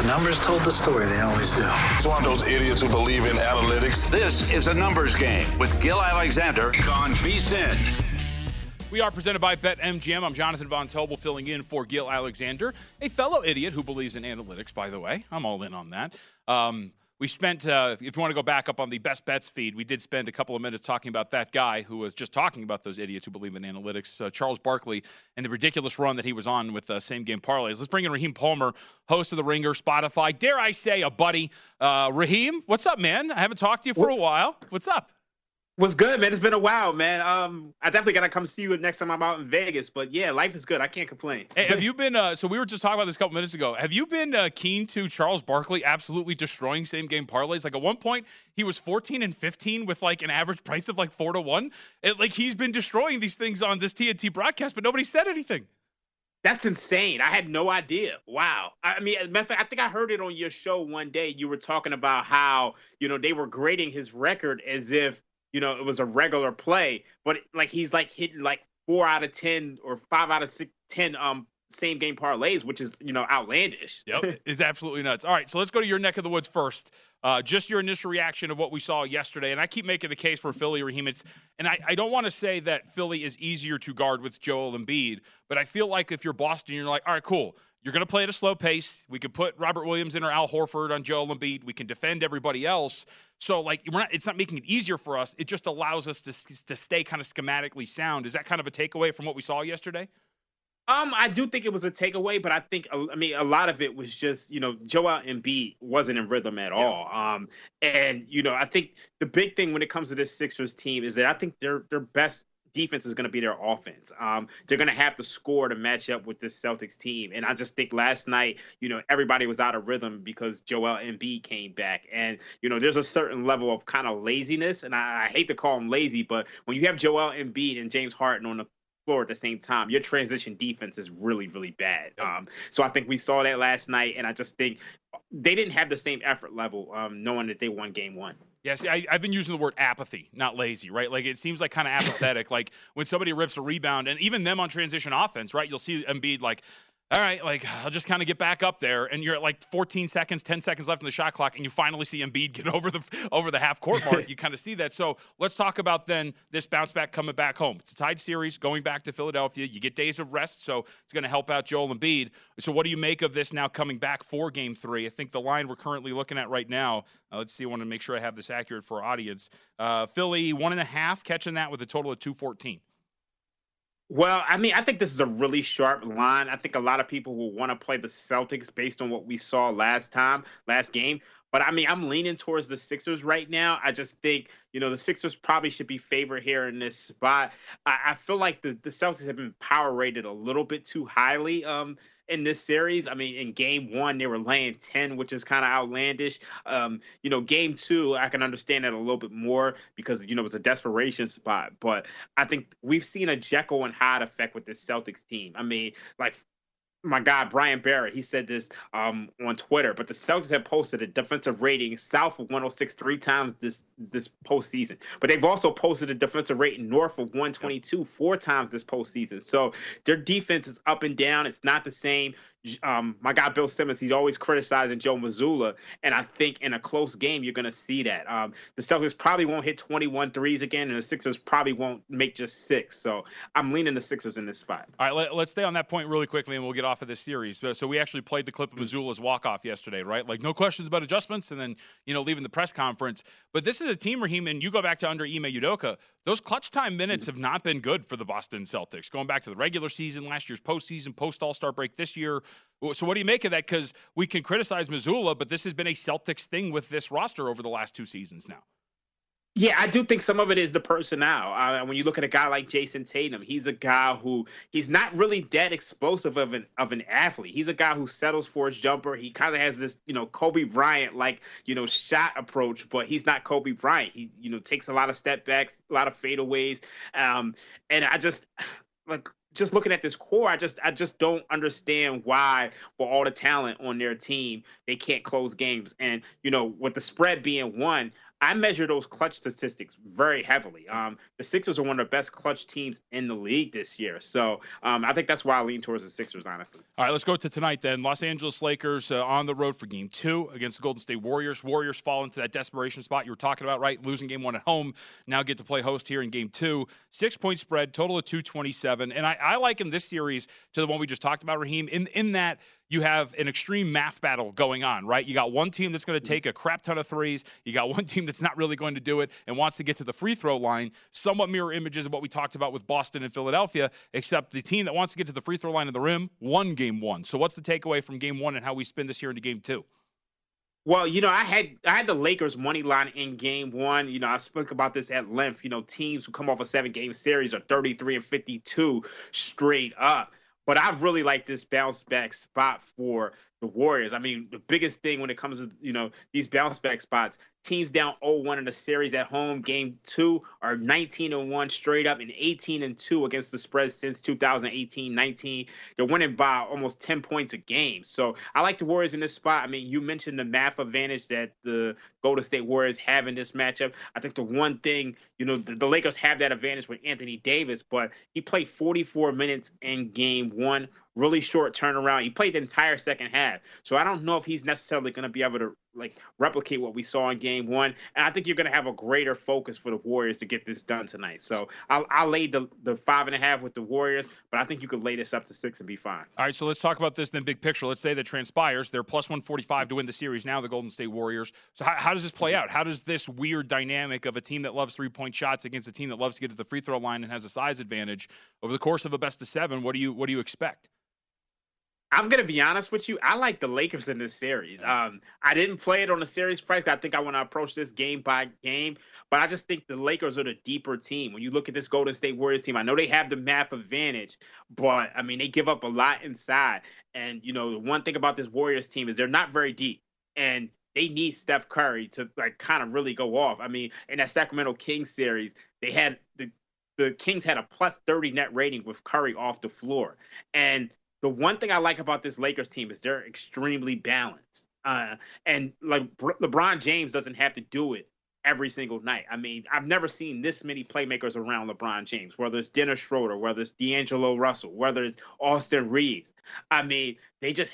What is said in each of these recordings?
numbers told the story. They always do. He's one of those idiots who believe in analytics. This is A Numbers Game with Gil Alexander on VSiN. We are presented by BetMGM. I'm Jonathan Von Tobel filling in for Gil Alexander, a fellow idiot who believes in analytics, by the way. I'm all in on that. We spent, if you want to go back up on the Best Bets feed, we did spend a couple of minutes talking about that guy who was just talking about those idiots who believe in analytics, Charles Barkley, and the ridiculous run that he was on with same-game parlays. Let's bring in Raheem Palmer, host of The Ringer, Spotify. Dare I say, a buddy. Raheem, what's up, man? I haven't talked to you for a while. What's up? What's good, man? It's been a while, man. I definitely got to come see you next time I'm out in Vegas. But, yeah, life is good. I can't complain. Hey, have you been so we were just talking about this a couple minutes ago. Have you been keen to Charles Barkley absolutely destroying same-game parlays? Like, at one point, he was 14-15 with, like, an average price of, like, 4-1. He's been destroying these things on this TNT broadcast, but nobody said anything. That's insane. I had no idea. Wow. I mean, as a matter of fact, I think I heard it on your show one day. You were talking about how, they were grading his record as if, it was a regular play, but like he's like hitting like 4 out of 10 or 5 out of 10 same game parlays, which is outlandish. Yep, it's absolutely nuts. All right, so let's go to your neck of the woods first. Just your initial reaction of what we saw yesterday, and I keep making the case for Philly, Raheem. I don't want to say that Philly is easier to guard with Joel Embiid, but I feel like if you're Boston, you're like, all right, cool. You're going to play at a slow pace. We could put Robert Williams in or Al Horford on Joel Embiid. We can defend everybody else. So, it's not making it easier for us. It just allows us to stay kind of schematically sound. Is that kind of a takeaway from what we saw yesterday? I do think it was a takeaway, but I think, a lot of it was just, Joel Embiid wasn't in rhythm at all. And, I think the big thing when it comes to this Sixers team is that I think their best defense is going to be their offense. They're going to have to score to match up with this Celtics team. And I just think last night, everybody was out of rhythm because Joel Embiid came back. And, there's a certain level of kind of laziness. And I hate to call him lazy, but when you have Joel Embiid and James Harden on the floor at the same time, your transition defense is really, really bad. So I think we saw that last night. And I just think they didn't have the same effort level knowing that they won game one. Yeah, see, I've been using the word apathy, not lazy, right? Like, it seems like kind of apathetic. Like, when somebody rips a rebound, and even them on transition offense, right? You'll see Embiid like, all right, like, I'll just kind of get back up there, and you're at like 14 seconds, 10 seconds left in the shot clock, and you finally see Embiid get over the half-court mark. You kind of see that. So let's talk about then this bounce back coming back home. It's a tied series, going back to Philadelphia. You get days of rest, so it's going to help out Joel Embiid. So what do you make of this now coming back for Game 3? I think the line we're currently looking at right now, let's see, I want to make sure I have this accurate for our audience. Philly, 1.5, catching that with a total of 214. Well, I think this is a really sharp line. I think a lot of people will want to play the Celtics based on what we saw last game. But, I'm leaning towards the Sixers right now. I just think, the Sixers probably should be favored here in this spot. I feel like the Celtics have been power rated a little bit too highly in this series. In game one, they were laying 10, which is kind of outlandish. Game two, I can understand that a little bit more because, it was a desperation spot. But I think we've seen a Jekyll and Hyde effect with this Celtics team. My guy, Brian Barrett, he said this on Twitter, but the Celtics have posted a defensive rating south of 106 3 times this postseason. But they've also posted a defensive rating north of 122 4 times this postseason. So their defense is up and down. It's not the same. My guy, Bill Simmons, he's always criticizing Joe Mazzulla. And I think in a close game, you're going to see that. The Celtics probably won't hit 21 threes again, and the Sixers probably won't make just 6. So I'm leaning the Sixers in this spot. All right, let's stay on that point really quickly, and we'll get off of this series. So we actually played the clip of Mazzulla's walk-off yesterday, right? Like, no questions about adjustments, and then, leaving the press conference. But this is a team, Raheem, and you go back to under Ime Udoka, those clutch time minutes have not been good for the Boston Celtics. Going back to the regular season, last year's postseason, post-All-Star break this year. So what do you make of that? Because we can criticize Mazzulla, but this has been a Celtics thing with this roster over the last 2 seasons now. Yeah, I do think some of it is the personnel. When you look at a guy like Jason Tatum, he's a guy who he's not really that explosive of an athlete. He's a guy who settles for his jumper. He kind of has this, Kobe Bryant like, shot approach, but he's not Kobe Bryant. He, takes a lot of step backs, a lot of fadeaways. And I just looking at this core, I just don't understand why, for all the talent on their team, they can't close games. And, with the spread being 1, I measure those clutch statistics very heavily. The Sixers are one of the best clutch teams in the league this year. So I think that's why I lean towards the Sixers, honestly. All right, let's go to tonight then. Los Angeles Lakers on the road for Game 2 against the Golden State Warriors. Warriors fall into that desperation spot you were talking about, right? Losing Game 1 at home, now get to play host here in Game 2. 6-point spread, total of 227. And I liken this series to the one we just talked about, Raheem, in that you have an extreme math battle going on, right? You got one team that's going to take a crap ton of threes. You got one team that's not really going to do it and wants to get to the free throw line. Somewhat mirror images of what we talked about with Boston and Philadelphia, except the team that wants to get to the free throw line of the rim won Game 1. So what's the takeaway from Game 1 and how we spin this here into Game 2? Well, I had the Lakers money line in Game 1. I spoke about this at length. Teams who come off a 7-game series are 33-52 straight up. But I really like this bounce back spot for the Warriors. I mean, the biggest thing when it comes to, these bounce back spots, teams down 0-1 in the series at home, Game 2 are 19-1 straight up and 18-2 against the spread since 2018-19. They're winning by almost 10 points a game. So I like the Warriors in this spot. I mean, you mentioned the math advantage that the Golden State Warriors have in this matchup. I think the one thing, the Lakers have that advantage with Anthony Davis, but he played 44 minutes in Game 1. Really short turnaround. He played the entire second half. So I don't know if he's necessarily going to be able to replicate what we saw in Game 1. And I think you're going to have a greater focus for the Warriors to get this done tonight. So I'll lay the 5.5 with the Warriors, but I think you could lay this up to 6 and be fine. All right, so let's talk about this then big picture. Let's say that transpires. They're plus 145 to win the series now, the Golden State Warriors. So how does this play out? How does this weird dynamic of a team that loves three-point shots against a team that loves to get to the free throw line and has a size advantage over the course of a best of 7, what do you expect? I'm going to be honest with you. I like the Lakers in this series. I didn't play it on the series price. I think I want to approach this game by game, but I just think the Lakers are the deeper team. When you look at this Golden State Warriors team, I know they have the math advantage, but I mean, they give up a lot inside. And, the one thing about this Warriors team is they're not very deep, and they need Steph Curry to kind of really go off. I mean, in that Sacramento Kings series, they had the Kings had a plus 30 net rating with Curry off the floor. And the one thing I like about this Lakers team is they're extremely balanced. And LeBron James doesn't have to do it every single night. I mean, I've never seen this many playmakers around LeBron James, whether it's Dennis Schroeder, whether it's D'Angelo Russell, whether it's Austin Reeves. I mean, they're just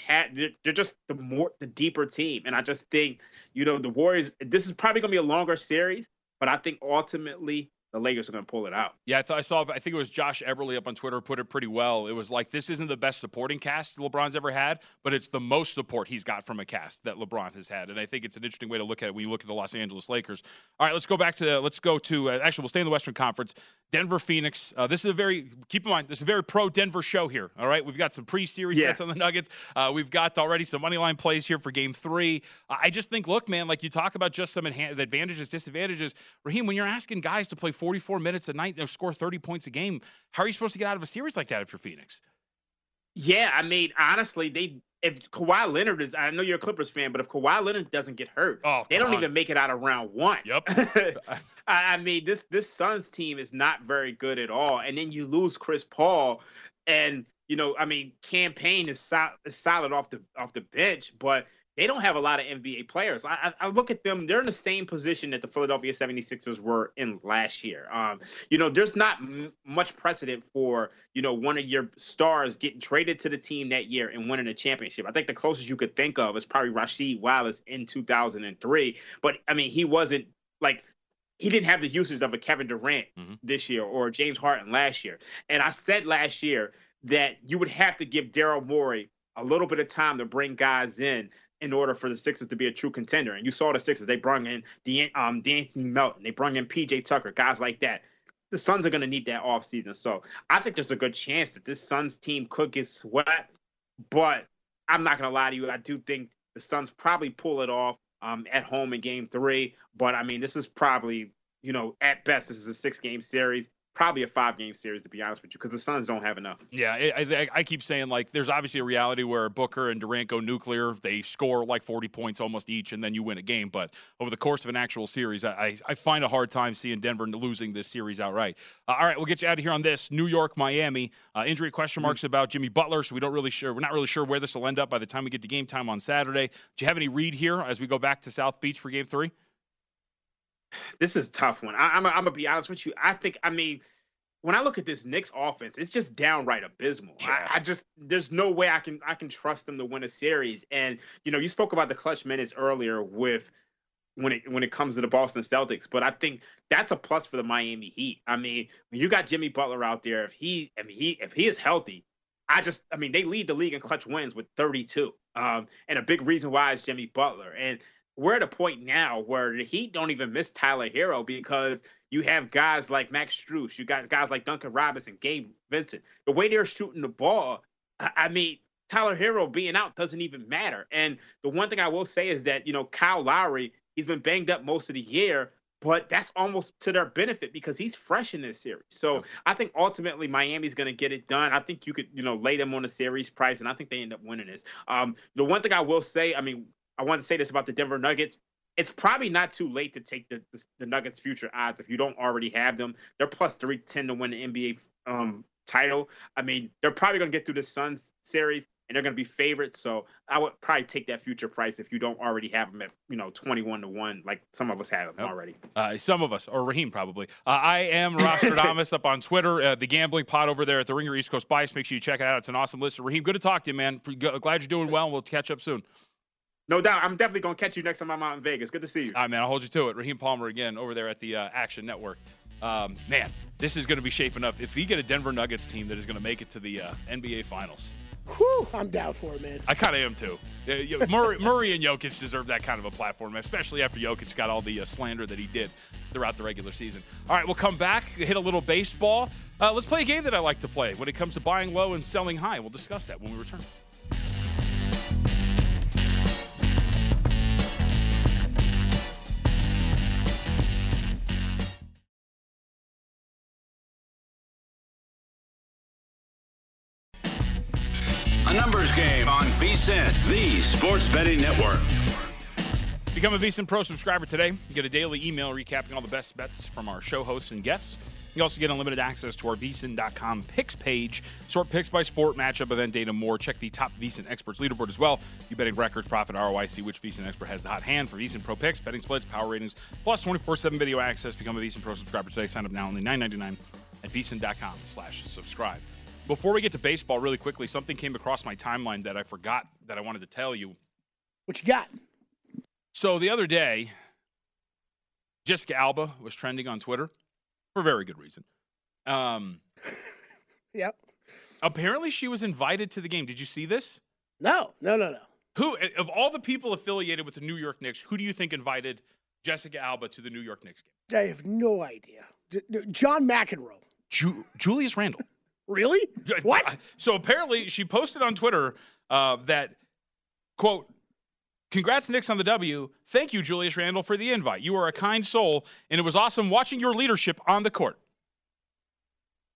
the deeper team. And I just think, the Warriors, this is probably going to be a longer series, but I think ultimately the Lakers are going to pull it out. Yeah, I think it was Josh Eberle up on Twitter put it pretty well. It was like, this isn't the best supporting cast LeBron's ever had, but it's the most support he's got from a cast that LeBron has had. And I think it's an interesting way to look at it when you look at the Los Angeles Lakers. All right, let's go to actually, we'll stay in the Western Conference. Denver, Phoenix. Keep in mind, this is a very pro-Denver show here, all right? We've got some pre-series bets on the Nuggets. We've got already some money line plays here for Game 3. I just think, look, man, like you talk about just some advantages, disadvantages. Raheem, when you're asking guys to play 44 minutes a night and score 30 points a game, how are you supposed to get out of a series like that if you're Phoenix? Yeah, I mean, honestly, if Kawhi Leonard I know you're a Clippers fan, but if Kawhi Leonard doesn't get hurt, they don't even make it out of round 1. Yep. I mean, this Suns team is not very good at all. And then you lose Chris Paul, and Cam Payne is solid off the bench, but they don't have a lot of NBA players. I look at them, they're in the same position that the Philadelphia 76ers were in last year. There's not much precedent for, one of your stars getting traded to the team that year and winning a championship. I think the closest you could think of is probably Rasheed Wallace in 2003. But, I mean, he didn't have the usage of a Kevin Durant this year or James Harden last year. And I said last year that you would have to give Daryl Morey a little bit of time to bring guys in order for the Sixers to be a true contender. And you saw the Sixers, they brought in D'Anthony Melton, they brought in PJ Tucker, guys like that. The Suns are going to need that offseason. So I think there's a good chance that this Suns team could get swept. But I'm not going to lie to you. I do think the Suns probably pull it off at home in Game 3. But, I mean, this is probably, at best, this is a 6-game series. Probably a 5-game series, to be honest with you, because the Suns don't have enough. Yeah, I keep saying, there's obviously a reality where Booker and Durant go nuclear. They score 40 points almost each, and then you win a game. But over the course of an actual series, I find a hard time seeing Denver losing this series outright. All right, we'll get you out of here on this. New York, Miami. Injury question marks about Jimmy Butler, so we're not really sure where this will end up by the time we get to game time on Saturday. Do you have any read here as we go back to South Beach for Game 3? This is a tough one. I'm gonna be honest with you. I mean, when I look at this Knicks offense, it's just downright abysmal. Yeah. I just there's no way I can trust them to win a series. And you spoke about the clutch minutes earlier with when it comes to the Boston Celtics, but I think that's a plus for the Miami Heat. I mean, when you got Jimmy Butler out there, if he is healthy, they lead the league in clutch wins with 32. And a big reason why is Jimmy Butler. And we're at a point now where the Heat don't even miss Tyler Hero because you have guys like Max Strus, you got guys like Duncan Robinson, Gabe Vincent. The way they're shooting the ball, I mean, Tyler Hero being out doesn't even matter. And the one thing I will say is that, Kyle Lowry, he's been banged up most of the year, but that's almost to their benefit because he's fresh in this series. So I think ultimately Miami's going to get it done. I think you could, lay them on the series price, and I think they end up winning this. The one thing I will say, I want to say this about the Denver Nuggets. It's probably not too late to take the Nuggets' future odds if you don't already have them. They're plus 310 to win the NBA title. I mean, they're probably going to get through the Suns series, and they're going to be favorites. So I would probably take that future price if you don't already have them at 21 to 1, like some of us have them already. Some of us, or Raheem probably. I am Rostradamus up on Twitter, the gambling pod over there at the Ringer East Coast Bias. Make sure you check it out. It's an awesome list. Raheem, good to talk to you, man. Glad you're doing well. We'll catch up soon. No doubt. I'm definitely going to catch you next time I'm out in Vegas. Good to see you. All right, man. I'll hold you to it. Raheem Palmer again over there at the Action Network. Man, this is going to be shaping up. If we get a Denver Nuggets team that is going to make it to the NBA Finals. Whew, I'm down for it, man. I kind of am, too. Murray and Jokic deserve that kind of a platform, especially after Jokic got all the slander that he did throughout the regular season. All right, we'll come back, hit a little baseball. Let's play a game that I like to play when it comes to buying low and selling high. We'll discuss that when we return. A numbers game on VSiN, the sports betting network. Become a VSiN Pro subscriber today. You get a daily email recapping all the best bets from our show hosts and guests. You also get unlimited access to our VSiN.com picks page. Sort picks by sport, matchup, event data, more. Check the top VSiN experts leaderboard as well. You betting records, profit, ROI, see which VSiN expert has the hot hand for VSiN Pro picks, betting splits, power ratings, plus 24/7 video access. Become a VSiN Pro subscriber today. Sign up now, only $9.99 at VSiN.com/subscribe. Before we get to baseball, really quickly, something came across my timeline that I forgot that I wanted to tell you. What you got? So the other day, Jessica Alba was trending on Twitter for a very good reason. Yep. Apparently, she was invited to the game. Did you see this? No. Who, of all the people affiliated with the New York Knicks, who do you think invited Jessica Alba to the New York Knicks game? I have no idea. John McEnroe. Julius Randle. Really? What? So apparently she posted on Twitter that, quote, "Congrats, Knicks, on the W. Thank you, Julius Randle, for the invite. You are a kind soul, and it was awesome watching your leadership on the court."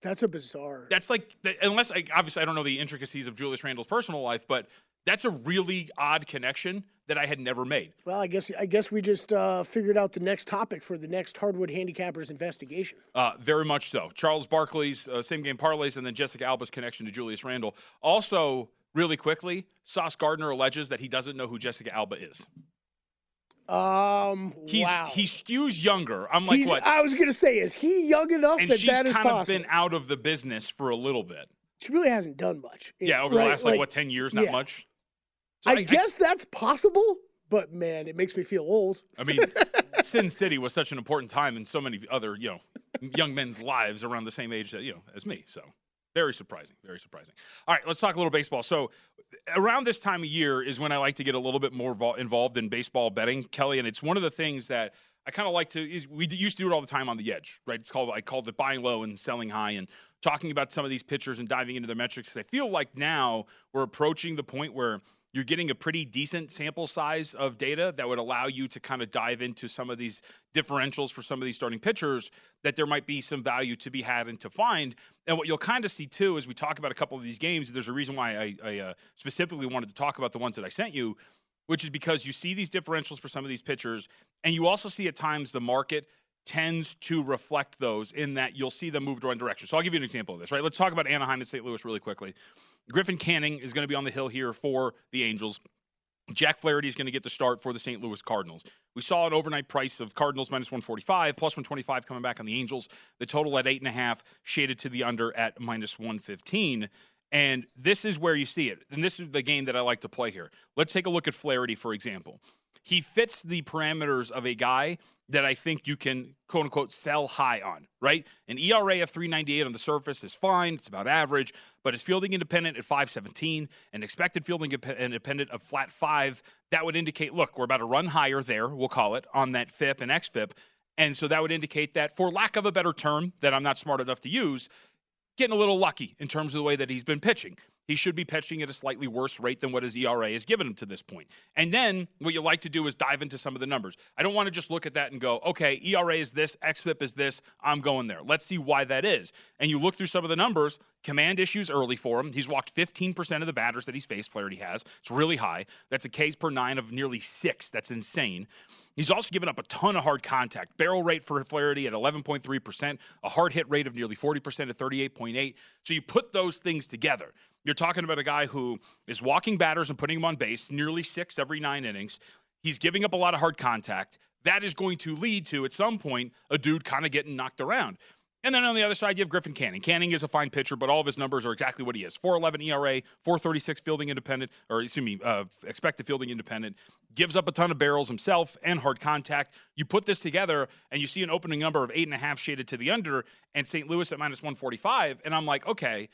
That's a bizarre. That's like, unless, obviously, I don't know the intricacies of Julius Randle's personal life, but that's a really odd connection that I had never made. Well, I guess we just figured out the next topic for the next Hardwood Handicappers investigation. Very much so. Charles Barkley's same game parlays, and then Jessica Alba's connection to Julius Randle. Also, really quickly, Sauce Gardner alleges that he doesn't know who Jessica Alba is. Wow. He skews younger. I'm like, what? I was going to say, is he young enough and that she's is kind possible? of been out of the business for a little bit. She really hasn't done much. Yeah, over the last, 10 years, not much. So I guess that's possible, but, man, it makes me feel old. I mean, Sin City was such an important time in so many other, young men's lives around the same age that, as me. So very surprising, very surprising. All right, let's talk a little baseball. So around this time of year is when I like to get a little bit more involved in baseball betting, Kelley, and it's one of the things that I kind of like to – we used to do it all the time on the edge, right? I called it buying low and selling high and talking about some of these pitchers and diving into their metrics. I feel like now we're approaching the point where – you're getting a pretty decent sample size of data that would allow you to kind of dive into some of these differentials for some of these starting pitchers that there might be some value to be had and to find. And what you'll kind of see, too, as we talk about a couple of these games, there's a reason why I specifically wanted to talk about the ones that I sent you, which is because you see these differentials for some of these pitchers, and you also see at times the market tends to reflect those in that you'll see them move to one direction. So I'll give you an example of this, right? Let's talk about Anaheim and St. Louis really quickly. Griffin Canning is going to be on the hill here for the Angels. Jack Flaherty is going to get the start for the St. Louis Cardinals. We saw an overnight price of Cardinals minus 145, plus 125 coming back on the Angels. The total at 8.5, shaded to the under at minus 115. And this is where you see it. And this is the game that I like to play here. Let's take a look at Flaherty, for example. He fits the parameters of a guy that I think you can, quote-unquote, sell high on, right? An ERA of 3.98 on the surface is fine. It's about average. But his fielding independent at 5.17, an expected fielding independent of flat 5, that would indicate, look, we're about to run higher there, we'll call it, on that FIP and XFIP. And so that would indicate that, for lack of a better term that I'm not smart enough to use, getting a little lucky in terms of the way that he's been pitching. He should be pitching at a slightly worse rate than what his ERA has given him to this point. And then what you like to do is dive into some of the numbers. I don't want to just look at that and go, okay, ERA is this, XFIP is this, I'm going there. Let's see why that is. And you look through some of the numbers, command issues early for him. He's walked 15% of the batters that he's faced, Flaherty has. It's really high. That's a Ks per 9 of nearly 6. That's insane. He's also given up a ton of hard contact. Barrel rate for Flaherty at 11.3%, a hard hit rate of nearly 40% at 38.8. So you put those things together. You're talking about a guy who is walking batters and putting them on base, nearly 6 every 9 innings. He's giving up a lot of hard contact. That is going to lead to, at some point, a dude kind of getting knocked around. And then on the other side, you have Griffin Canning. Canning is a fine pitcher, but all of his numbers are exactly what he is. 4.11 ERA, 4.36 fielding independent, expected fielding independent. Gives up a ton of barrels himself and hard contact. You put this together, and you see an opening number of 8.5 shaded to the under, and St. Louis at minus 145. And I'm like, okay,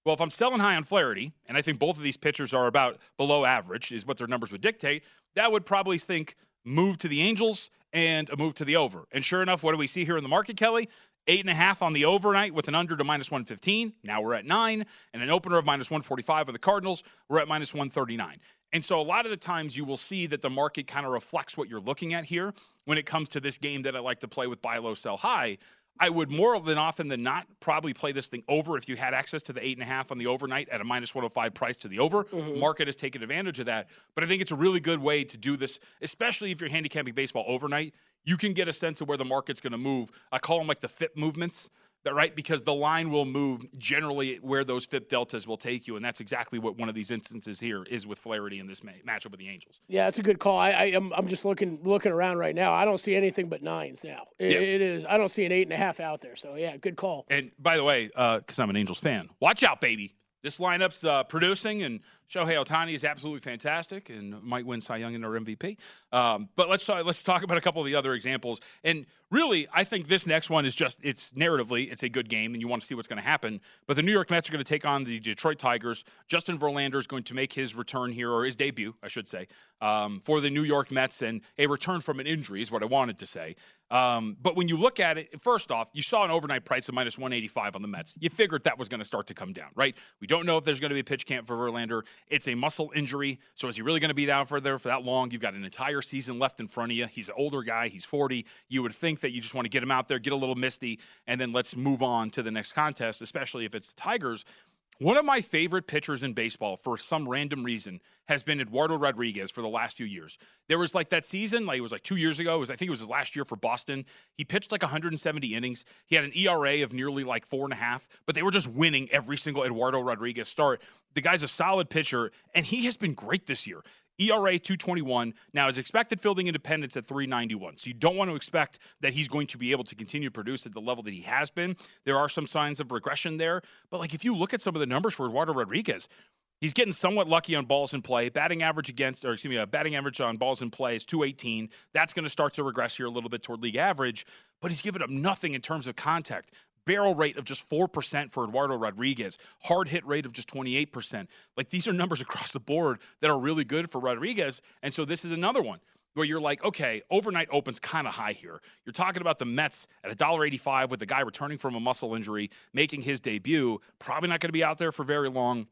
well, if I'm selling high on Flaherty, and I think both of these pitchers are about below average, is what their numbers would dictate, that would probably think move to the Angels and a move to the over. And sure enough, what do we see here in the market, Kelley? 8.5 on the overnight with an under to minus 115. Now we're at 9, and an opener of minus 145 with the Cardinals. We're at minus 139. And so a lot of the times you will see that the market kind of reflects what you're looking at here when it comes to this game that I like to play with buy low, sell high. I would more than often than not probably play this thing over if you had access to the 8.5 on the overnight at a minus 105 price to the over. Mm-hmm. Market has taken advantage of that. But I think it's a really good way to do this, especially if you're handicapping baseball overnight. You can get a sense of where the market's going to move. I call them like the FIP movements, right? Because the line will move generally where those FIP deltas will take you, and that's exactly what one of these instances here is with Flaherty in this matchup with the Angels. Yeah, it's a good call. I'm just looking around right now. I don't see anything but 9s now. It is. I don't see an 8.5 out there. So yeah, good call. And by the way, because I'm an Angels fan, watch out, baby. This lineup's producing, and Shohei Ohtani is absolutely fantastic and might win Cy Young and our MVP. But let's talk about a couple of the other examples. And really, I think this next one is just, it's narratively, it's a good game, and you want to see what's going to happen. But the New York Mets are going to take on the Detroit Tigers. Justin Verlander is going to make his return here, or his debut, I should say, for the New York Mets, and a return from an injury is what I wanted to say. But when you look at it, first off, you saw an overnight price of minus 185 on the Mets. You figured that was going to start to come down, right? We don't know if there's going to be a pitch camp for Verlander. It's a muscle injury, so is he really going to be down for that long? You've got an entire season left in front of you. He's an older guy. He's 40. You would think that you just want to get him out there, get a little misty, and then let's move on to the next contest, especially if it's the Tigers. One of my favorite pitchers in baseball, for some random reason, has been Eduardo Rodriguez for the last few years. There was like that season, it was like 2 years ago. I think it was his last year for Boston. He pitched like 170 innings. He had an ERA of nearly like 4.5, but they were just winning every single Eduardo Rodriguez start. The guy's a solid pitcher, and he has been great this year. ERA 2.21. Now, his expected fielding independence at 3.91. So you don't want to expect that he's going to be able to continue to produce at the level that he has been. There are some signs of regression there. But if you look at some of the numbers for Eduardo Rodriguez, he's getting somewhat lucky on balls in play. Batting average on balls in play is 218. That's going to start to regress here a little bit toward league average. But he's given up nothing in terms of contact. Barrel rate of just 4% for Eduardo Rodriguez. Hard hit rate of just 28%. These are numbers across the board that are really good for Rodriguez. And so this is another one where you're like, okay, overnight opens kind of high here. You're talking about the Mets at $1.85 with the guy returning from a muscle injury, making his debut. Probably not going to be out there for very long.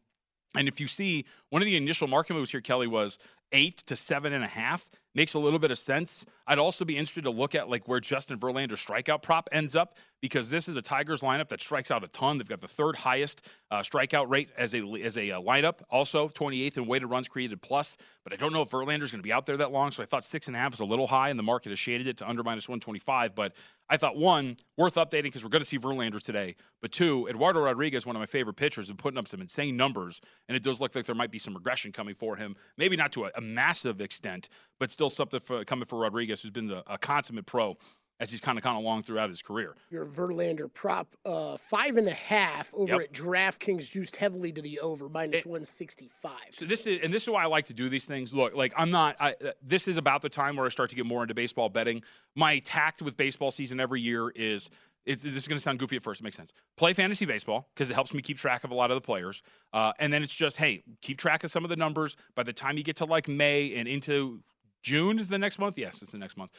And if you see, one of the initial market moves here, Kelley, was 8 to 7.5. makes a little bit of sense. I'd also be interested to look at like where Justin Verlander's strikeout prop ends up, because this is a Tigers lineup that strikes out a ton. They've got the third highest strikeout rate as a lineup, also 28th in weighted runs created plus. But I don't know if Verlander's going to be out there that long, so I thought 6.5 is a little high, and the market has shaded it to under -125. But I thought, one, worth updating because we're going to see Verlander today. But two, Eduardo Rodriguez, one of my favorite pitchers, is putting up some insane numbers, and it does look like there might be some regression coming for him. Maybe not to a massive extent, but still something coming for Rodriguez, who's been a consummate pro as he's kind of along throughout his career. Your Verlander prop, 5.5 over at DraftKings, juiced heavily to the over, -165. So this is why I like to do these things. Look, like this is about the time where I start to get more into baseball betting. My tact with baseball season every year is this is going to sound goofy at first. It makes sense. Play fantasy baseball because it helps me keep track of a lot of the players. And then it's just, hey, keep track of some of the numbers. By the time you get to like May and into June is the next month? Yes, it's the next month.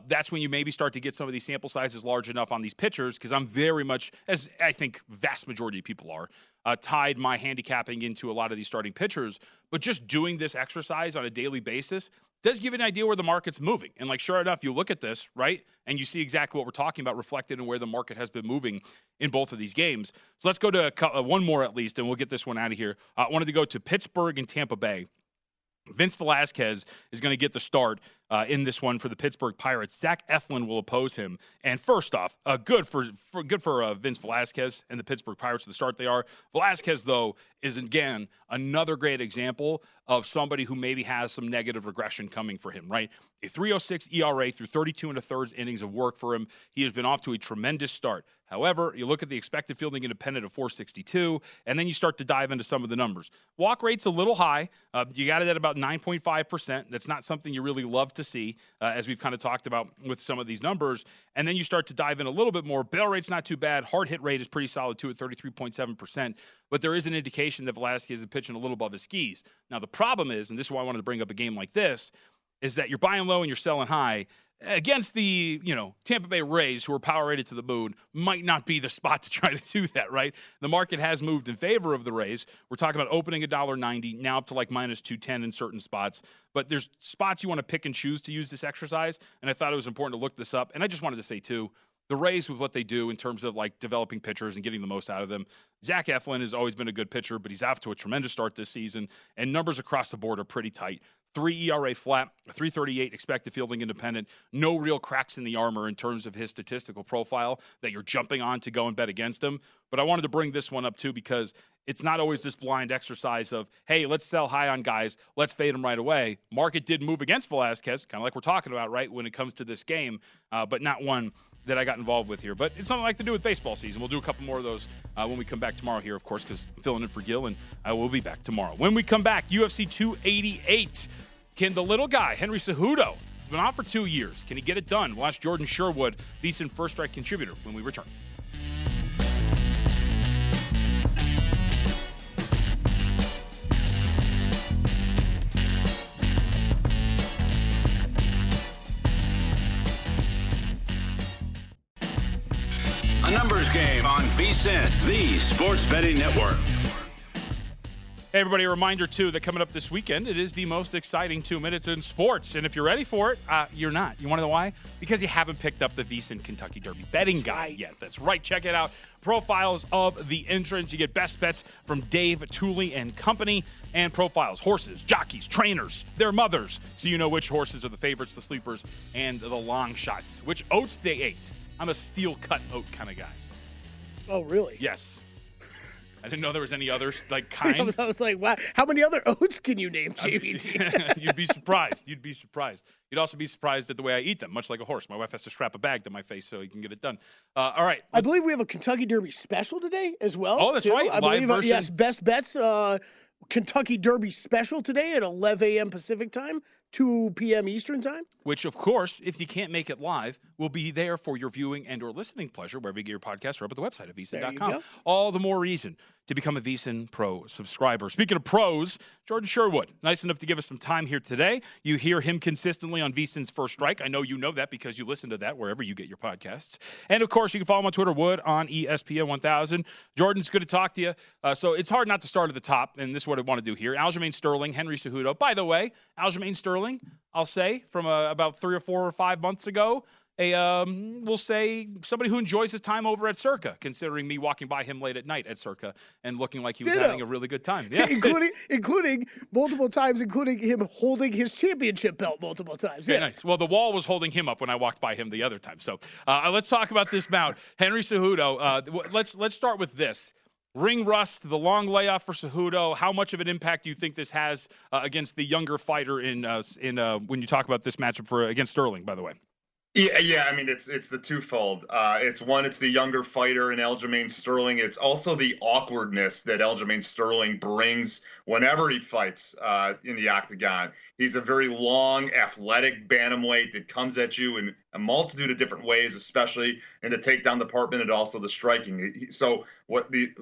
That's when you maybe start to get some of these sample sizes large enough on these pitchers, because I'm very much, as I think vast majority of people are, tied my handicapping into a lot of these starting pitchers. But just doing this exercise on a daily basis does give an idea where the market's moving. And like, sure enough, you look at this, right, and you see exactly what we're talking about reflected in where the market has been moving in both of these games. So let's go to one more at least, and we'll get this one out of here. I wanted to go to Pittsburgh and Tampa Bay. Vince Velasquez is going to get the start in this one for the Pittsburgh Pirates. Zach Eflin will oppose him. And first off, good for Vince Velasquez and the Pittsburgh Pirates to the start they are. Velasquez, though, is again another great example of somebody who maybe has some negative regression coming for him, right? A 3.06 ERA through 32 1/3 innings of work for him. He has been off to a tremendous start. However, you look at the expected fielding independent of 462, and then you start to dive into some of the numbers. Walk rate's a little high. You got it at about 9.5%. That's not something you really love to see, as we've kind of talked about with some of these numbers. And then you start to dive in a little bit more. Bail rate's not too bad. Hard hit rate is pretty solid, too, at 33.7%. But there is an indication that Velasquez is pitching a little above his skis. Now, the problem is, and this is why I wanted to bring up a game like this, is that you're buying low and you're selling high. Against the, Tampa Bay Rays, who are power rated to the moon, might not be the spot to try to do that, right? The market has moved in favor of the Rays. We're talking about opening $1.90, now up to like -210 in certain spots. But there's spots you want to pick and choose to use this exercise, and I thought it was important to look this up. And I just wanted to say, too, the Rays, with what they do in terms of like developing pitchers and getting the most out of them, Zach Eflin has always been a good pitcher, but he's off to a tremendous start this season, and numbers across the board are pretty tight. 3 ERA flat, a 3.38 expected fielding independent, no real cracks in the armor in terms of his statistical profile that you're jumping on to go and bet against him. But I wanted to bring this one up too, because it's not always this blind exercise of, hey, let's sell high on guys, let's fade them right away. Market did move against Velasquez, kind of like we're talking about, right, when it comes to this game, but not one that I got involved with here. But it's something I like to do with baseball season. We'll do a couple more of those when we come back tomorrow here, of course, because I'm filling in for Gil, and I will be back tomorrow. When we come back, UFC 288. Can the little guy, Henry Cejudo, has been out for 2 years, can he get it done? We'll ask Jordan Sherwood, VSiN First Strike Contributor, when we return. A numbers game on VSiN, the sports betting network. Hey, everybody, a reminder, too, that coming up this weekend, it is the most exciting 2 minutes in sports. And if you're ready for it, you're not. You want to know why? Because you haven't picked up the VSiN Kentucky Derby betting guide yet. That's right. Check it out. Profiles of the entrants. You get best bets from Dave Tooley and company, and profiles, horses, jockeys, trainers, their mothers, so you know which horses are the favorites, the sleepers, and the long shots, which oats they ate. I'm a steel-cut oat kind of guy. Oh, really? Yes. I didn't know there was any others, like, kind. I was like, wow, how many other oats can you name, JVT? You'd be surprised. You'd be surprised. You'd also be surprised at the way I eat them, much like a horse. My wife has to strap a bag to my face so he can get it done. All right. I believe we have a Kentucky Derby special today as well. Oh, that's right. I believe, yes, best bets, Kentucky Derby special today at 11 a.m. Pacific time, 2 p.m. Eastern time. Which, of course, if you can't make it live, will be there for your viewing and or listening pleasure wherever you get your podcast or up at the website at VSiN.com. All the more reason to become a VSiN Pro subscriber. Speaking of pros, Jordan Sherwood, nice enough to give us some time here today. You hear him consistently on VSiN's First Strike. I know you know that because you listen to that wherever you get your podcasts. And, of course, you can follow him on Twitter, Wood, on ESPN 1000. Jordan's good to talk to you. So it's hard not to start at the top, and this is what I want to do here. Aljamain Sterling, Henry Cejudo. By the way, Aljamain Sterling Sterling, I'll say, from about 3 or 4 or 5 months ago. We'll say somebody who enjoys his time over at Circa, considering me walking by him late at night at Circa and looking like he was having a really good time. Yeah. including multiple times, including him holding his championship belt multiple times. Yes. Nice. Well, the wall was holding him up when I walked by him the other time. So let's talk about this bout. Henry Cejudo, let's start with this. Ring rust, the long layoff for Cejudo. How much of an impact do you think this has against the younger fighter in when you talk about this matchup against Sterling, by the way? Yeah. I mean, it's the twofold. It's the younger fighter in Aljamain Sterling. It's also the awkwardness that Aljamain Sterling brings whenever he fights in the octagon. He's a very long, athletic bantamweight that comes at you in a multitude of different ways, especially in the takedown department and also the striking. So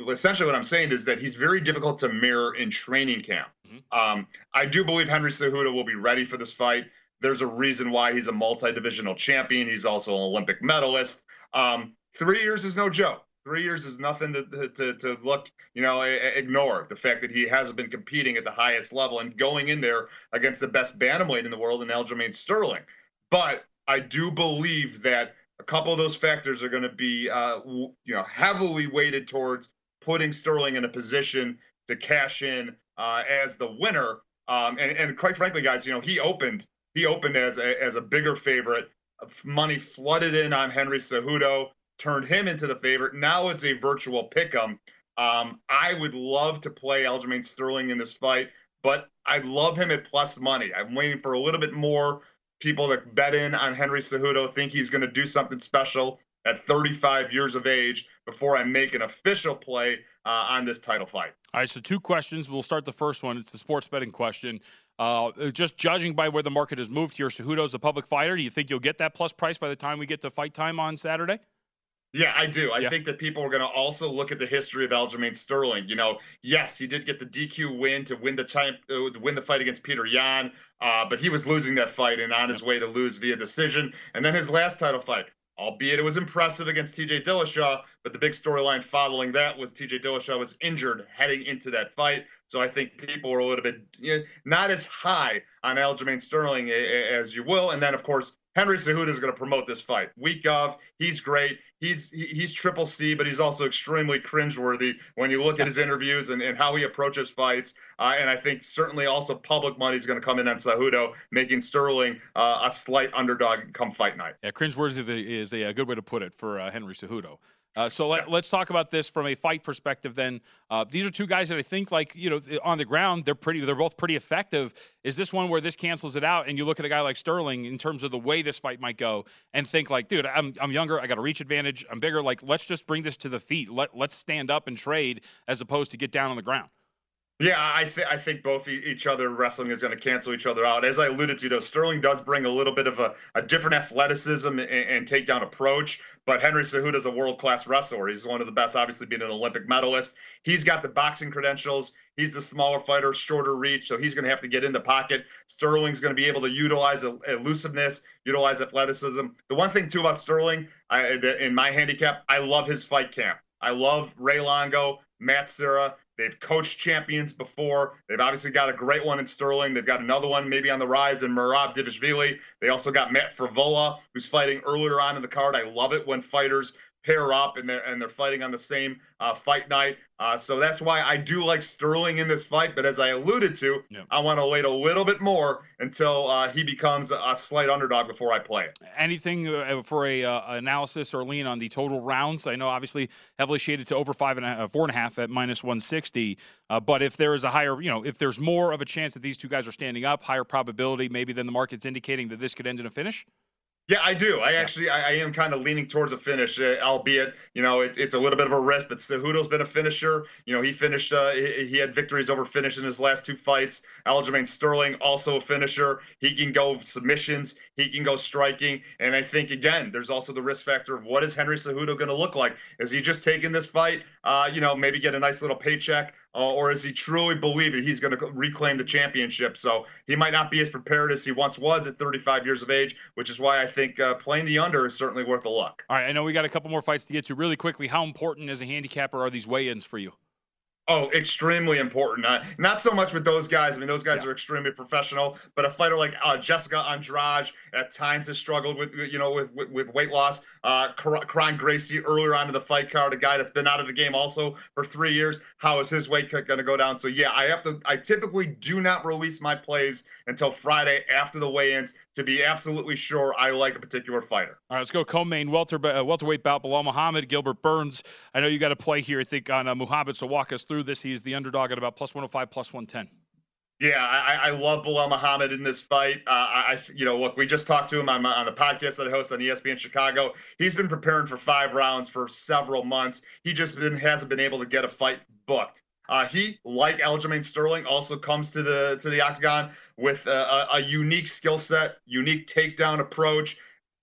essentially what I'm saying is that he's very difficult to mirror in training camp. Mm-hmm. I do believe Henry Cejudo will be ready for this fight. There's a reason why he's a multi-divisional champion. He's also an Olympic medalist. 3 years is no joke. 3 years is nothing to look, ignore. The fact that he hasn't been competing at the highest level and going in there against the best bantamweight in the world in Aljamain Sterling. But I do believe that a couple of those factors are going to be, heavily weighted towards putting Sterling in a position to cash in as the winner. And quite frankly, guys, he opened as a bigger favorite. Money flooded in on Henry Cejudo, turned him into the favorite. Now it's a virtual pick'em. I would love to play Aljamain Sterling in this fight, but I love him at plus money. I'm waiting for a little bit more people that bet in on Henry Cejudo, think he's going to do something special at 35 years of age before I make an official play on this title fight. All right, so 2 questions. We'll start the first one. It's the sports betting question. Just judging by where the market has moved here, Cejudo's a public fighter. Do you think you'll get that plus price by the time we get to fight time on Saturday? Yeah, I do. I think that people are going to also look at the history of Aljamain Sterling. Yes, he did get the DQ win to win the fight against Peter Yan, but he was losing that fight and on his way to lose via decision. And then his last title fight, albeit it was impressive against TJ Dillashaw, but the big storyline following that was TJ Dillashaw was injured heading into that fight. So I think people were a little bit not as high on Aljamain Sterling as you will. And then, of course, Henry Cejudo is going to promote this fight. Week of, he's great. He's triple C, but he's also extremely cringeworthy when you look at his interviews and how he approaches fights. And I think certainly also public money is going to come in on Cejudo, making Sterling a slight underdog come fight night. Yeah, cringeworthy is a good way to put it for Henry Cejudo. So let's talk about this from a fight perspective then. These are 2 guys that I think, on the ground, they're both pretty effective. Is this one where this cancels it out and you look at a guy like Sterling in terms of the way this fight might go and think dude, I'm younger, I got a reach advantage, I'm bigger, let's just bring this to the feet. Let's stand up and trade as opposed to get down on the ground. Yeah, I think both each other wrestling is going to cancel each other out. As I alluded to, Sterling does bring a little bit of a different athleticism and takedown approach, but Henry Cejudo is a world-class wrestler. He's one of the best, obviously being an Olympic medalist. He's got the boxing credentials. He's the smaller fighter, shorter reach, so he's going to have to get in the pocket. Sterling's going to be able to utilize elusiveness, utilize athleticism. The one thing, too, about Sterling, in my handicap, I love his fight camp. I love Ray Longo, Matt Serra. They've coached champions before. They've obviously got a great one in Sterling. They've got another one maybe on the rise in Merab Dvalishvili. They also got Matt Frivola, who's fighting earlier on in the card. I love it when fighters pair up and they're fighting on the same fight night. So that's why I do like Sterling in this fight. But as I alluded to, I want to wait a little bit more until he becomes a slight underdog before I play it. Anything for a analysis or lean on the total rounds? I know obviously heavily shaded to over 4.5 at minus 160. But if there is a higher, if there's more of a chance that these 2 guys are standing up, higher probability maybe than the market's indicating that this could end in a finish? Yeah, I do. I am kind of leaning towards a finish, albeit, it's a little bit of a risk, but Cejudo's been a finisher. He finished, he had victories over finish in his last 2 fights. Aljamain Sterling, also a finisher. He can go submissions. He can go striking. And I think, again, there's also the risk factor of what is Henry Cejudo going to look like? Is he just taking this fight, maybe get a nice little paycheck? Or is he truly believe that he's going to reclaim the championship? So he might not be as prepared as he once was at 35 years of age, which is why I think playing the under is certainly worth a look. All right, I know we got a couple more fights to get to really quickly. How important as a handicapper are these weigh-ins for you? Oh, extremely important. Not so much with those guys. I mean, those guys are extremely professional. But a fighter like Jessica Andrade at times has struggled with weight loss. Kron Gracie earlier on in the fight card, a guy that's been out of the game also for 3 years. How is his weight cut going to go down? So yeah, I typically do not release my plays until Friday after the weigh-ins to be absolutely sure I like a particular fighter. All right, let's go co-main welterweight bout. Bilal Muhammad, Gilbert Burns. I know you got a play here, I think, on Muhammad, so walk us through this. He's the underdog at about plus 105, plus 110. Yeah, I love Bilal Muhammad in this fight. Look, we just talked to him on the podcast that I host on ESPN Chicago. He's been preparing for 5 rounds for several months. He just hasn't been able to get a fight booked. He, like Aljamain Sterling, also comes to the octagon with a unique skill set, unique takedown approach,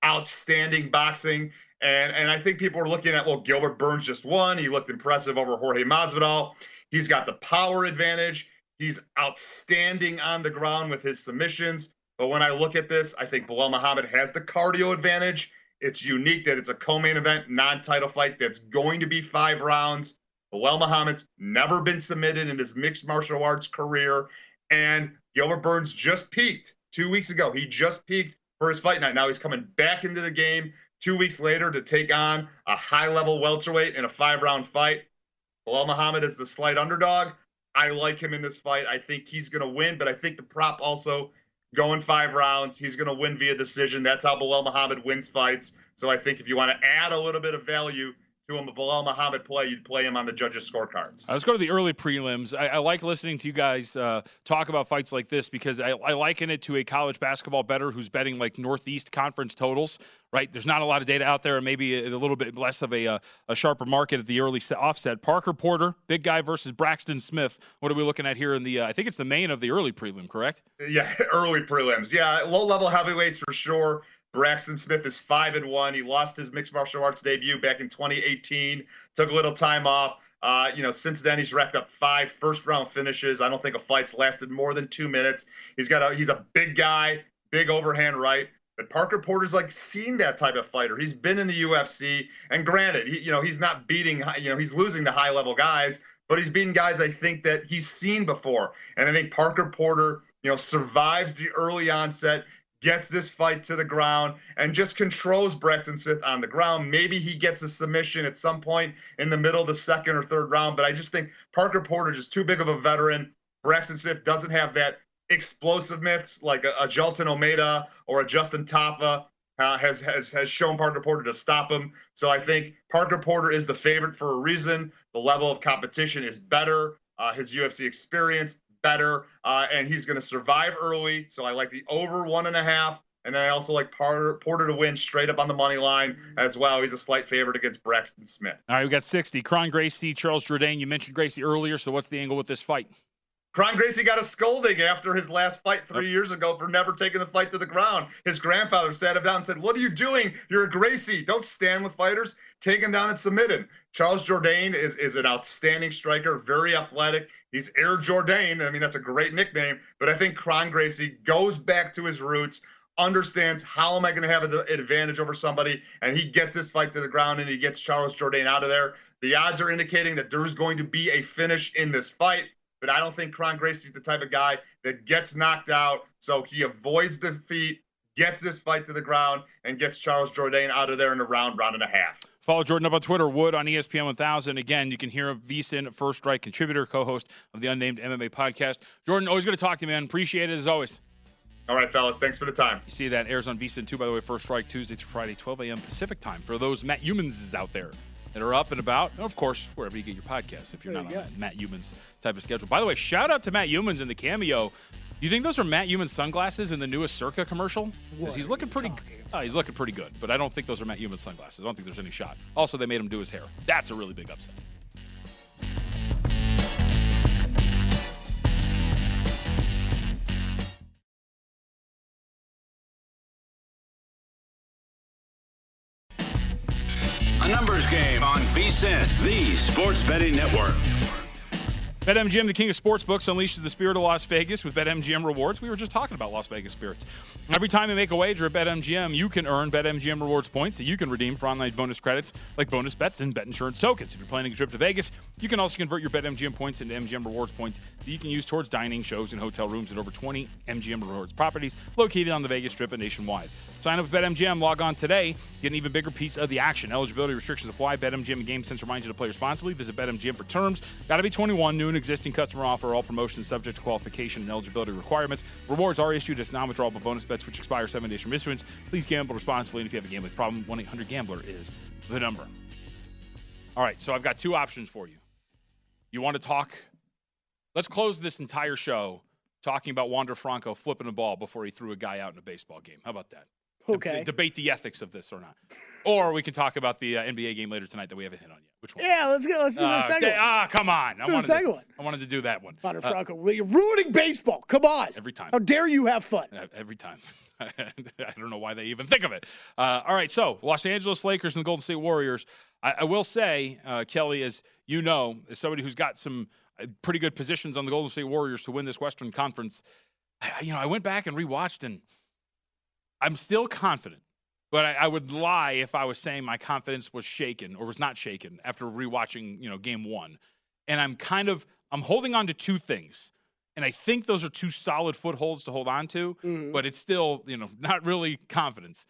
outstanding boxing. And I think people are looking at, well, Gilbert Burns just won. He looked impressive over Jorge Masvidal. He's got the power advantage. He's outstanding on the ground with his submissions. But when I look at this, I think Bilal Muhammad has the cardio advantage. It's unique that it's a co-main event, non-title fight that's going to be 5 rounds. Bilal Muhammad's never been submitted in his mixed martial arts career. And Gilbert Burns just peaked 2 weeks ago. He just peaked for his fight night. Now he's coming back into the game 2 weeks later to take on a high-level welterweight in a 5-round fight. Bilal Muhammad is the slight underdog. I like him in this fight. I think he's going to win, but I think the prop also going 5 rounds. He's going to win via decision. That's how Bilal Muhammad wins fights. So I think if you want to add a little bit of value to him, a Bilal Muhammad play, you'd play him on the judges' scorecards. Let's go to the early prelims. I like listening to you guys talk about fights like this because I liken it to a college basketball bettor who's betting like Northeast Conference totals, right? There's not a lot of data out there and maybe a little bit less of a sharper market at the early offset. Parker Porter, big guy versus Braxton Smith. What are we looking at here in the, I think it's the main of the early prelim, correct? Yeah, early prelims. Yeah, low-level heavyweights for sure. Braxton Smith is 5-1. He lost his mixed martial arts debut back in 2018. Took a little time off. Since then he's racked up 5 first-round finishes. I don't think a fight's lasted more than 2 minutes. He's a big guy, big overhand right. But Parker Porter's like seen that type of fighter. He's been in the UFC, and granted, he's not beating. He's losing to high-level guys, but he's beating guys I think that he's seen before. And I think Parker Porter, survives the early onset, gets this fight to the ground, and just controls Braxton Smith on the ground. Maybe he gets a submission at some point in the middle of the 2nd or 3rd round, but I just think Parker Porter is just too big of a veteran. Braxton Smith doesn't have that explosiveness like a Jelton Almeida or a Justin Tafa has shown Parker Porter to stop him. So I think Parker Porter is the favorite for a reason. The level of competition is better. His UFC experience better, and he's going to survive early. So I like the over 1.5, and then I also like Porter to win straight up on the money line as well. He's a slight favorite against Braxton Smith. All right, we got 60. Kron Gracie, Charles Jourdain. You mentioned Gracie earlier, so what's the angle with this fight? Kron Gracie got a scolding after his last fight 3 years ago for never taking the fight to the ground. His grandfather sat him down and said, "What are you doing? You're a Gracie. Don't stand with fighters. Take him down and submit him." Charles Jourdain is an outstanding striker, very athletic. He's Air Jourdain. I mean, that's a great nickname. But I think Kron Gracie goes back to his roots, understands how am I going to have an advantage over somebody, and he gets this fight to the ground, and he gets Charles Jourdain out of there. The odds are indicating that there's going to be a finish in this fight. But I don't think Kron Gracie's the type of guy that gets knocked out. So he avoids defeat, gets this fight to the ground, and gets Charles Jourdain out of there in a round and a half. Follow Jordan up on Twitter, Wood on ESPN 1000. Again, you can hear a VSiN First Strike Contributor, co-host of the Unnamed MMA podcast. Jordan, always good to talk to you, man. Appreciate it as always. All right, fellas. Thanks for the time. You see that airs on VSiN 2, by the way, First Strike Tuesday through Friday, 12 a.m. Pacific time. For those Matt Humans out there that are up and about, and of course, wherever you get your podcasts, if you're not on that Matt Humans type of schedule. By the way, shout out to Matt Humans in the cameo. Do you think those are Matt Humans sunglasses in the newest Circa commercial? Because he's looking pretty good, but I don't think those are Matt Humans sunglasses. I don't think there's any shot. Also, they made him do his hair. That's a really big upset. A numbers game on VSiN, the Sports Betting Network. BetMGM, the king of sportsbooks, unleashes the spirit of Las Vegas with BetMGM rewards. We were just talking about Las Vegas spirits. Every time you make a wager at BetMGM, you can earn BetMGM rewards points that you can redeem for online bonus credits like bonus bets and bet insurance tokens. If you're planning a trip to Vegas, you can also convert your BetMGM points into MGM rewards points that you can use towards dining, shows, and hotel rooms at over 20 MGM rewards properties located on the Vegas Strip and nationwide. Sign up with BetMGM, log on today, get an even bigger piece of the action. Eligibility restrictions apply. BetMGM and GameSense remind you to play responsibly. Visit BetMGM for terms. Got to be 21, new and existing customer offer. All promotions subject to qualification and eligibility requirements. Rewards are issued as non-withdrawable bonus bets which expire 7 days from issuance. Please gamble responsibly, and if you have a gambling problem, 1-800-GAMBLER is the number. All right, so I've got two options for you. You want to talk? Let's close this entire show talking about Wander Franco flipping a ball before he threw a guy out in a baseball game. How about that? Okay. Debate the ethics of this or not. Or we can talk about the NBA game later tonight that we haven't hit on yet. Which one? Yeah, let's go. Let's do the second one. Come on. Let's do the second one. I wanted to do that one. Wander Franco, you're ruining baseball. Come on. Every time. How dare you have fun? Every time. I don't know why they even think of it. All right, so Los Angeles Lakers and the Golden State Warriors. I will say, Kelley, as you know, as somebody who's got some pretty good positions on the Golden State Warriors to win this Western Conference, I went back and rewatched, and I'm still confident. But I would lie if I was saying my confidence was shaken or was not shaken after rewatching, game one. And I'm holding on to two things. And I think those are two solid footholds to hold on to, but it's still, not really confidence.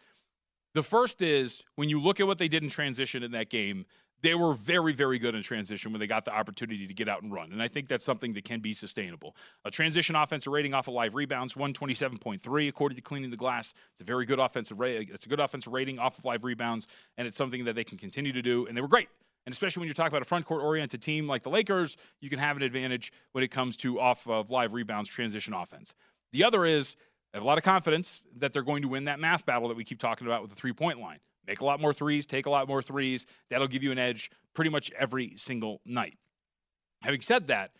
The first is when you look at what they did in transition in that game, they were very, very good in transition when they got the opportunity to get out and run. And I think that's something that can be sustainable. A transition offensive rating off of live rebounds, 127.3, according to Cleaning the Glass. It's a very good offensive rating. It's a good offensive rating off of live rebounds, and it's something that they can continue to do. And they were great. And especially when you're talking about a front court-oriented team like the Lakers, you can have an advantage when it comes to off of live rebounds transition offense. The other is I have a lot of confidence that they're going to win that math battle that we keep talking about with the three-point line. Make a lot more threes, take a lot more threes. That'll give you an edge pretty much every single night. Having said that,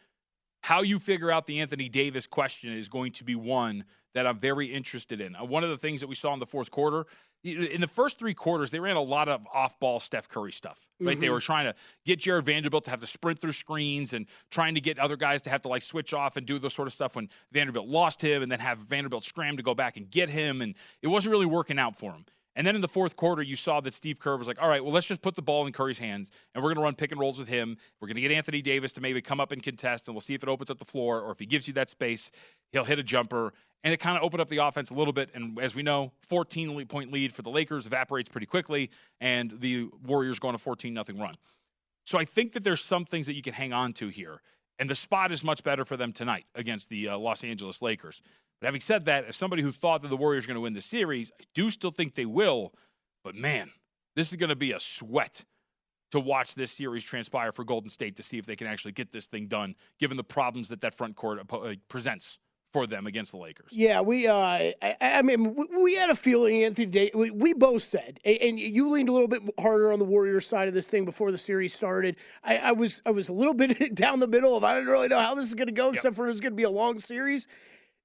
how you figure out the Anthony Davis question is going to be one that I'm very interested in. One of the things that we saw in the fourth quarter, in the first three quarters, they ran a lot of off-ball Steph Curry stuff. Right? They were trying to get Jared Vanderbilt to have to sprint through screens and trying to get other guys to have to switch off and do those sort of stuff when Vanderbilt lost him and then have Vanderbilt scram to go back and get him. And it wasn't really working out for him. And then in the fourth quarter, you saw that Steve Kerr was like, all right, well, let's just put the ball in Curry's hands, and we're going to run pick and rolls with him. We're going to get Anthony Davis to maybe come up and contest, and we'll see if it opens up the floor, or if he gives you that space, he'll hit a jumper. And it kind of opened up the offense a little bit. And as we know, 14-point lead for the Lakers evaporates pretty quickly, and the Warriors go on a 14-0 run. So I think that there's some things that you can hang on to here. And the spot is much better for them tonight against the Los Angeles Lakers. But having said that, as somebody who thought that the Warriors are going to win the series, I do still think they will. But, man, this is going to be a sweat to watch this series transpire for Golden State to see if they can actually get this thing done, given the problems that front court presents for them against the Lakers. Yeah, we had a feeling, Anthony Davis, we both said, and you leaned a little bit harder on the Warriors side of this thing before the series started. I was a little bit down the middle of I didn't really know how this is going to go, except for it was going to be a long series.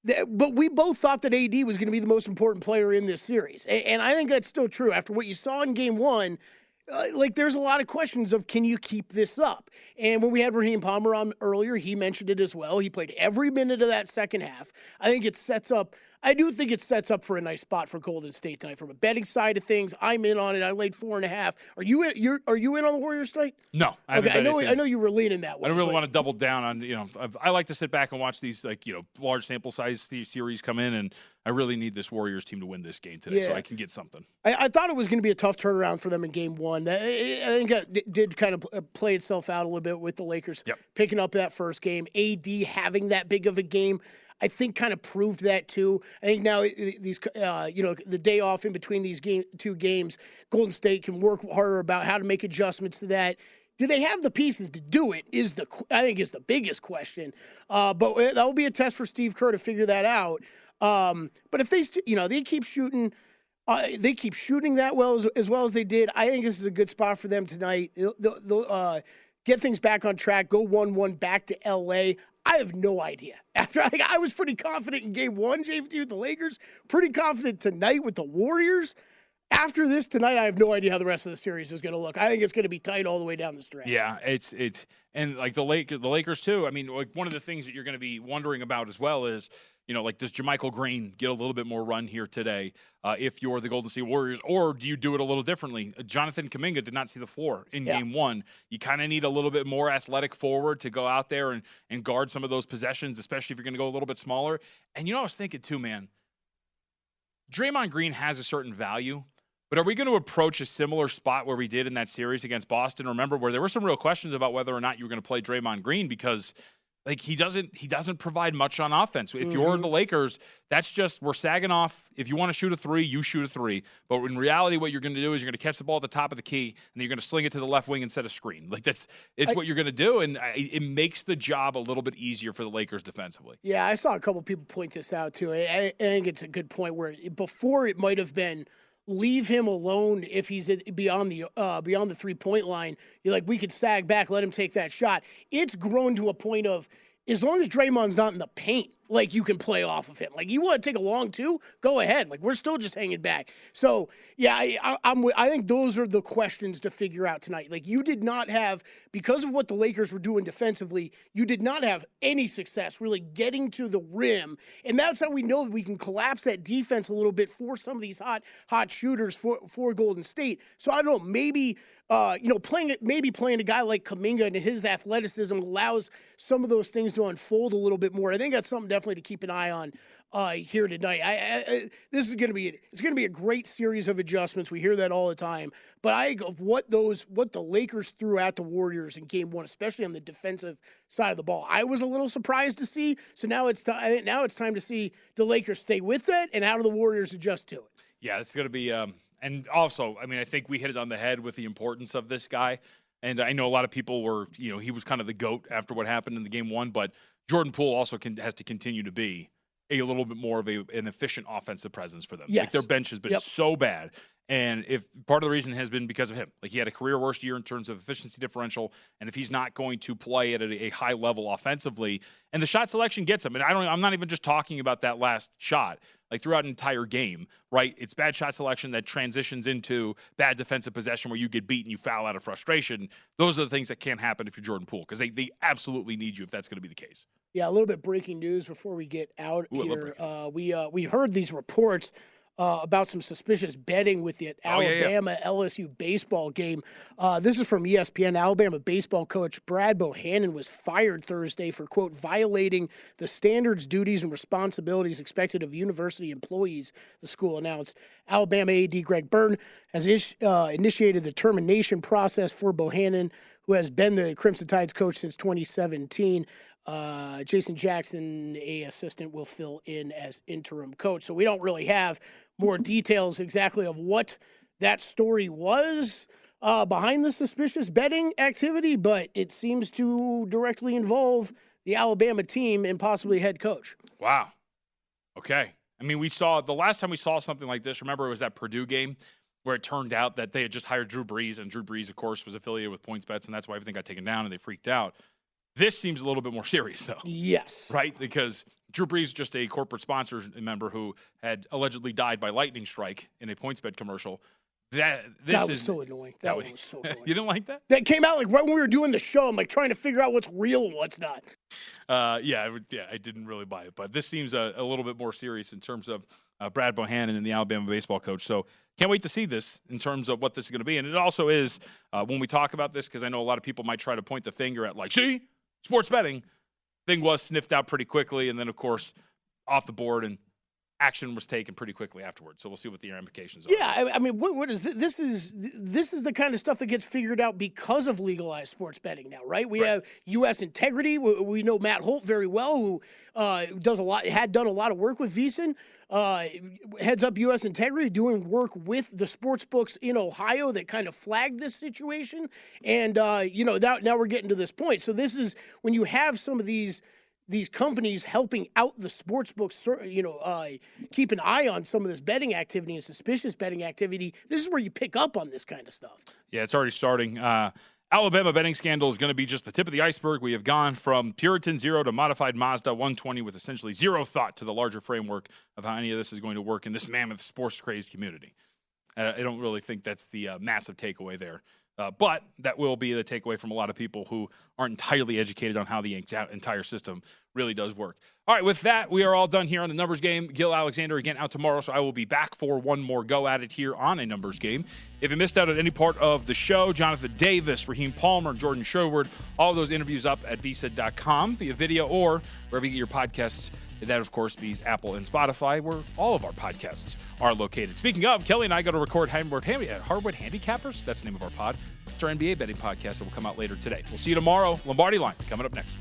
But we both thought that AD was going to be the most important player in this series. And I think that's still true. After what you saw in game one, there's a lot of questions of can you keep this up? And when we had Raheem Palmer on earlier, he mentioned it as well. He played every minute of that second half. I do think it sets up for a nice spot for Golden State tonight. From a betting side of things, I'm in on it. I laid 4.5. Are you in on the Warriors tonight? No. I know you were leaning that way. I don't really want to double down on, I like to sit back and watch these, large sample size series come in, and I really need this Warriors team to win this game today so I can get something. I thought it was going to be a tough turnaround for them in game one. I think it did kind of play itself out a little bit with the Lakers picking up that first game. AD having that big of a game, I think, kind of proved that too. I think now these, the day off in between these two games, Golden State can work harder about how to make adjustments to that. Do they have the pieces to do it? I think is the biggest question. But that will be a test for Steve Kerr to figure that out. But if they keep shooting. They keep shooting that well as they did. I think this is a good spot for them tonight. They'll get things back on track, go 1-1 back to L.A. I have no idea. I was pretty confident in game one, JVT, with the Lakers. Pretty confident tonight with the Warriors. after this tonight, I have no idea how the rest of the series is going to look. I think it's going to be tight all the way down the stretch. Yeah, it's and like the Lakers too. I mean, like one of the things that you're going to be wondering about as well is, like, does JaMychal Green get a little bit more run here today if you're the Golden State Warriors, or do you do it a little differently? Jonathan Kuminga did not see the floor in Game 1. You kind of need a little bit more athletic forward to go out there and guard some of those possessions, especially if you're going to go a little bit smaller. And I was thinking too, man, Draymond Green has a certain value, but are we going to approach a similar spot where we did in that series against Boston? Remember, where there were some real questions about whether or not you were going to play Draymond Green because, like, he doesn't provide much on offense. If you're the Lakers, that's just, we're sagging off. If you want to shoot a three, you shoot a three. But in reality, what you're going to do is you're going to catch the ball at the top of the key, and then you're going to sling it to the left wing instead of screen. Like, it's what you're going to do, and it makes the job a little bit easier for the Lakers defensively. Yeah, I saw a couple people point this out, too. I think it's a good point where before it might have been leave him alone if he's beyond the 3-point line. You're like, we could sag back, let him take that shot. It's grown to a point of, as long as Draymond's not in the paint, like, you can play off of him. Like, you want to take a long two? Go ahead. Like, we're still just hanging back. So, yeah, I think those are the questions to figure out tonight. Like, you did not have, because of what the Lakers were doing defensively, you did not have any success really getting to the rim. And that's how we know that we can collapse that defense a little bit for some of these hot shooters for Golden State. So, I don't know, maybe playing a guy like Kuminga and his athleticism allows some of those things to unfold a little bit more. I think that's something definitely to keep an eye on here tonight. This is going to be a great series of adjustments. We hear that all the time. But I think of what the Lakers threw at the Warriors in Game 1, especially on the defensive side of the ball, I was a little surprised to see. So now it's time to see the Lakers stay with that, and how do the Warriors adjust to it. Yeah, it's going to be. And also, I mean, I think we hit it on the head with the importance of this guy. And I know a lot of people were, he was kind of the GOAT after what happened in the Game 1, but Jordan Poole also has to continue to be a little bit more of an efficient offensive presence for them. Yes. Like, their bench has been so bad. And if part of the reason has been because of him, like, he had a career worst year in terms of efficiency differential. And if he's not going to play at a high level offensively, and the shot selection gets him. And I'm not even just talking about that last shot, like throughout an entire game, right? It's bad shot selection that transitions into bad defensive possession where you get beat and you foul out of frustration. Those are the things that can't happen if you're Jordan Poole, because they absolutely need you if that's going to be the case. Yeah, a little bit breaking news before we get out here. We heard these reports about some suspicious betting with the Alabama-LSU baseball game. This is from ESPN. Alabama baseball coach Brad Bohannon was fired Thursday for, quote, violating the standards, duties, and responsibilities expected of university employees, the school announced. Alabama AD Greg Byrne has initiated the termination process for Bohannon, who has been the Crimson Tide's coach since 2017. Jason Jackson, a assistant, will fill in as interim coach. So we don't really have more details exactly of what that story was behind the suspicious betting activity, but it seems to directly involve the Alabama team and possibly head coach. Wow. Okay. I mean, the last time we saw something like this, remember, it was that Purdue game where it turned out that they had just hired Drew Brees, and Drew Brees, of course, was affiliated with PointsBets, and that's why everything got taken down and they freaked out. This seems a little bit more serious, though. Yes. Right? Because Drew Brees is just a corporate sponsor member who had allegedly died by lightning strike in a PointsBet commercial. That was so annoying. That was so annoying. You didn't like that? That came out like right when we were doing the show. I'm like trying to figure out what's real and what's not. I didn't really buy it. But this seems a little bit more serious in terms of Brad Bohannon and the Alabama baseball coach. So can't wait to see this in terms of what this is going to be. And it also is, when we talk about this, because I know a lot of people might try to point the finger at, like, see, sports betting thing was sniffed out pretty quickly, and then, of course, off the board, and action was taken pretty quickly afterwards. So we'll see what the implications are. Yeah, I mean, what is this? This is the kind of stuff that gets figured out because of legalized sports betting now, right? We have U.S. Integrity. We know Matt Holt very well, who had done a lot of work with VSiN. Heads up U.S. Integrity, doing work with the sports books in Ohio that kind of flagged this situation. And, now we're getting to this point. So this is when you have some of these companies helping out the sports books, keep an eye on some of this betting activity and suspicious betting activity. This is where you pick up on this kind of stuff. Yeah, it's already starting. Alabama betting scandal is going to be just the tip of the iceberg. We have gone from Puritan Zero to modified Mazda 120 with essentially zero thought to the larger framework of how any of this is going to work in this mammoth sports-crazed community. I don't really think that's the massive takeaway there. But that will be the takeaway from a lot of people who aren't entirely educated on how the entire system really does work. All right, with that, we are all done here on the numbers game. Gil Alexander again out tomorrow, so I will be back for one more go at it here on a numbers game. If you missed out on any part of the show, Jonathan Davis, Raheem Palmer, Jordan Sherwood, all of those interviews up at VSiN.com via video or wherever you get your podcasts. That, of course, means Apple and Spotify, where all of our podcasts are located. Speaking of, Kelley and I go to record Hardwood Handicappers. That's the name of our pod. It's our NBA betting podcast that will come out later today. We'll see you tomorrow. Lombardi Line coming up next.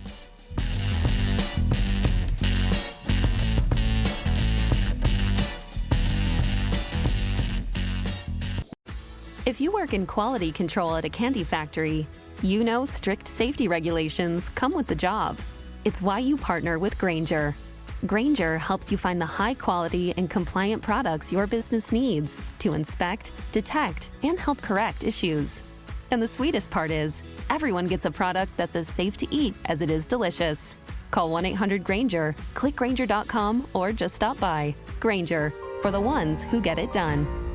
If you work in quality control at a candy factory, you know strict safety regulations come with the job. It's why you partner with Grainger. Grainger helps you find the high-quality and compliant products your business needs to inspect, detect, and help correct issues. And the sweetest part is, everyone gets a product that's as safe to eat as it is delicious. Call 1-800-GRAINGER, click Grainger.com, or just stop by. Grainger, for the ones who get it done.